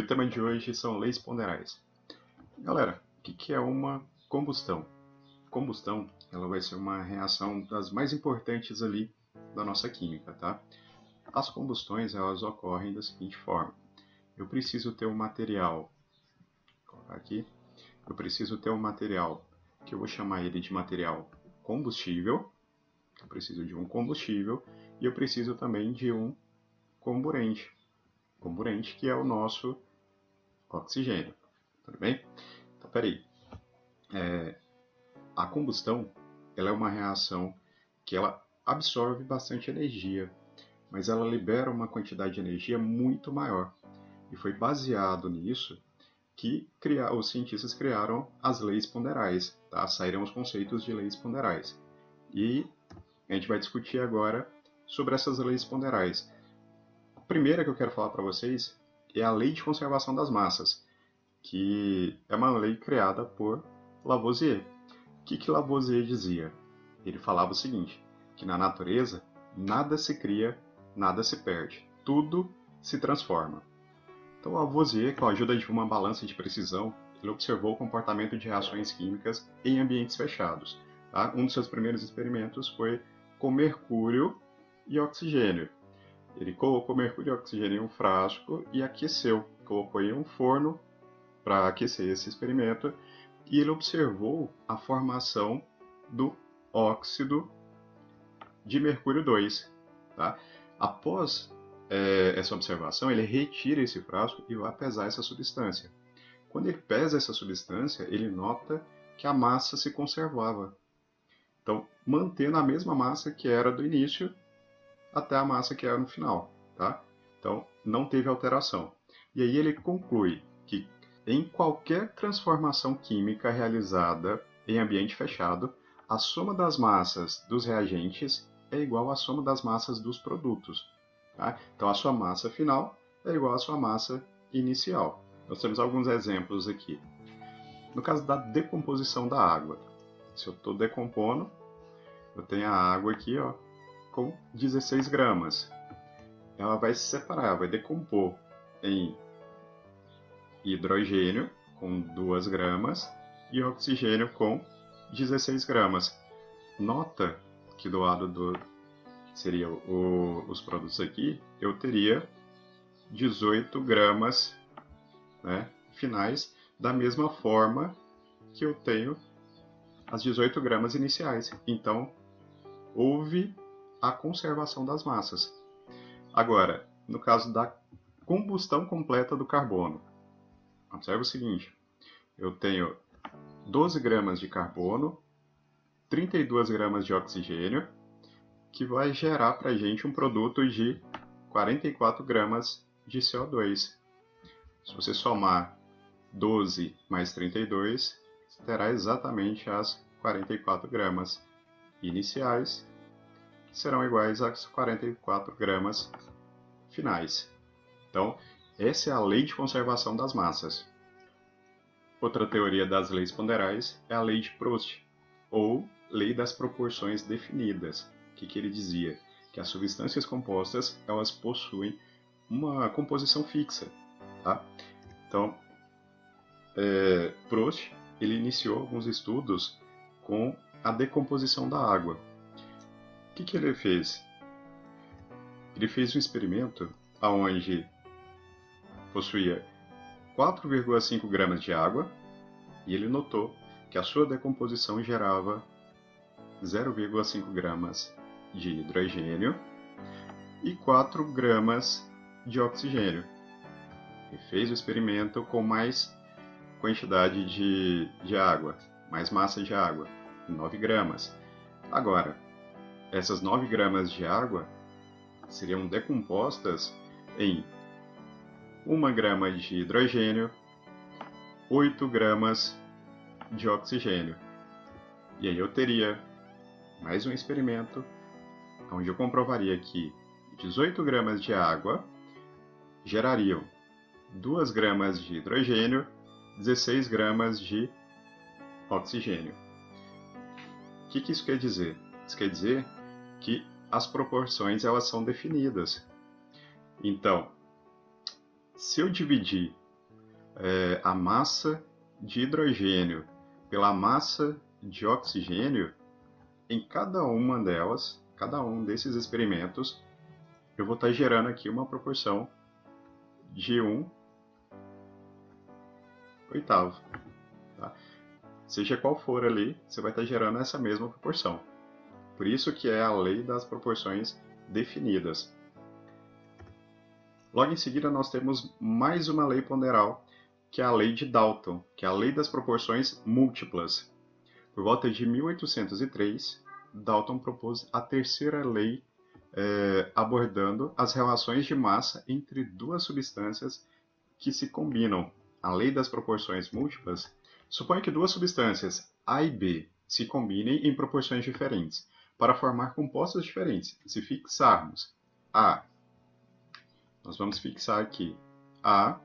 o tema de hoje são leis ponderais. Galera, o que é uma combustão? Combustão, ela vai ser uma reação das mais importantes ali da nossa química, tá? As combustões, elas ocorrem da seguinte forma. Eu preciso ter um material, vou colocar aqui, eu preciso ter um material que eu vou chamar ele de material combustível, eu preciso de um combustível, e eu preciso também de um comburente, que é o nosso oxigênio, tudo bem? Então, peraí, a combustão, ela é uma reação que ela absorve bastante energia, mas ela libera uma quantidade de energia muito maior. E foi baseado nisso que os cientistas criaram as leis ponderais, tá? Saíram os conceitos de leis ponderais. E a gente vai discutir agora sobre essas leis ponderais. A primeira que eu quero falar para vocês é a lei de conservação das massas, que é uma lei criada por Lavoisier. O que Lavoisier dizia? Ele falava o seguinte, que na natureza nada se cria, nada se perde, tudo se transforma. Então Lavoisier, com a ajuda de uma balança de precisão, ele observou o comportamento de reações químicas em ambientes fechados. Tá? Um dos seus primeiros experimentos foi com mercúrio e oxigênio. Ele colocou mercúrio e oxigênio em um frasco e aqueceu, colocou em um forno para aquecer esse experimento, e ele observou a formação do óxido de mercúrio 2. Tá? Após essa observação, ele retira esse frasco e vai pesar essa substância. Quando ele pesa essa substância, ele nota que a massa se conservava. Então, mantendo a mesma massa que era do início até a massa que era no final. Tá? Então, não teve alteração. E aí ele conclui que em qualquer transformação química realizada em ambiente fechado, a soma das massas dos reagentes é igual à soma das massas dos produtos. Tá? Então, a sua massa final é igual à sua massa inicial. Nós temos alguns exemplos aqui. No caso da decomposição da água, se eu estou decompondo, eu tenho a água aqui com 16 gramas. Ela vai se separar, vai decompor em hidrogênio com 2 gramas e oxigênio com 16 gramas. Nota que do lado do seria os produtos aqui, eu teria 18 gramas, né, finais, da mesma forma que eu tenho as 18 gramas iniciais. Então, houve a conservação das massas. Agora, no caso da combustão completa do carbono, observe o seguinte, eu tenho 12 gramas de carbono, 32 gramas de oxigênio, que vai gerar para a gente um produto de 44 gramas de CO2. Se você somar 12 mais 32, você terá exatamente as 44 gramas iniciais, que serão iguais às 44 gramas finais. Então, essa é a lei de conservação das massas. Outra teoria das leis ponderais é a lei de Proust, ou lei das proporções definidas. O que ele dizia? Que as substâncias compostas elas possuem uma composição fixa. Tá? Então, Proust ele iniciou alguns estudos com a decomposição da água. O que ele fez? Ele fez um experimento onde possuía 4,5 gramas de água e ele notou que a sua decomposição gerava 0,5 gramas de hidrogênio e 4 gramas de oxigênio. Ele fez o experimento com mais quantidade de água, mais massa de água, 9 gramas. Agora, essas 9 gramas de água seriam decompostas em 1 grama de hidrogênio, 8 gramas de oxigênio. E aí eu teria mais um experimento onde eu comprovaria que 18 gramas de água gerariam 2 gramas de hidrogênio, 16 gramas de oxigênio. O que isso quer dizer? Isso quer dizer que as proporções elas são definidas. Então, se eu dividir a massa de hidrogênio pela massa de oxigênio, em cada uma delas, cada um desses experimentos, eu vou estar gerando aqui uma proporção de 1/8. Tá? Seja qual for ali, você vai estar gerando essa mesma proporção. Por isso que é a lei das proporções definidas. Logo em seguida, nós temos mais uma lei ponderal, que é a lei de Dalton, que é a lei das proporções múltiplas. Por volta de 1803, Dalton propôs a terceira lei abordando as relações de massa entre duas substâncias que se combinam. A lei das proporções múltiplas supõe que duas substâncias, A e B, se combinem em proporções diferentes, para formar compostos diferentes. Se fixarmos A, nós vamos fixar aqui A,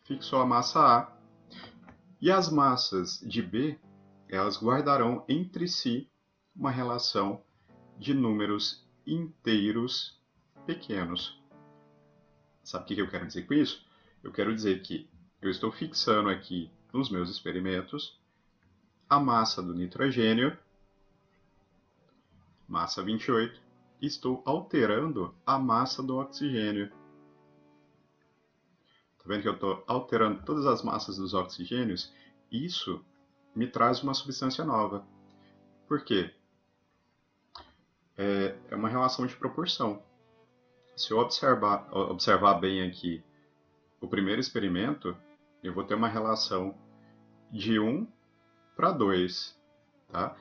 fixou a massa A, e as massas de B, elas guardarão entre si uma relação de números inteiros pequenos. Sabe o que eu quero dizer com isso? Eu quero dizer que eu estou fixando aqui nos meus experimentos a massa do nitrogênio, massa 28, e estou alterando a massa do oxigênio. Está vendo que eu estou alterando todas as massas dos oxigênios? Isso me traz uma substância nova. Por quê? É uma relação de proporção. Se eu observar bem aqui o primeiro experimento, eu vou ter uma relação de 1/2. Tá?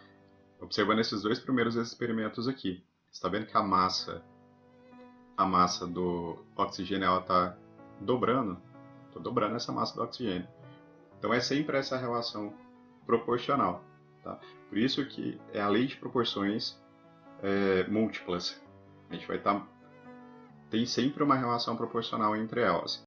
Observando esses dois primeiros experimentos aqui, você está vendo que a massa do oxigênio está dobrando. Estou dobrando essa massa do oxigênio. Então é sempre essa relação proporcional. Tá? Por isso que é a lei de proporções múltiplas. A gente vai estar... tem sempre uma relação proporcional entre elas.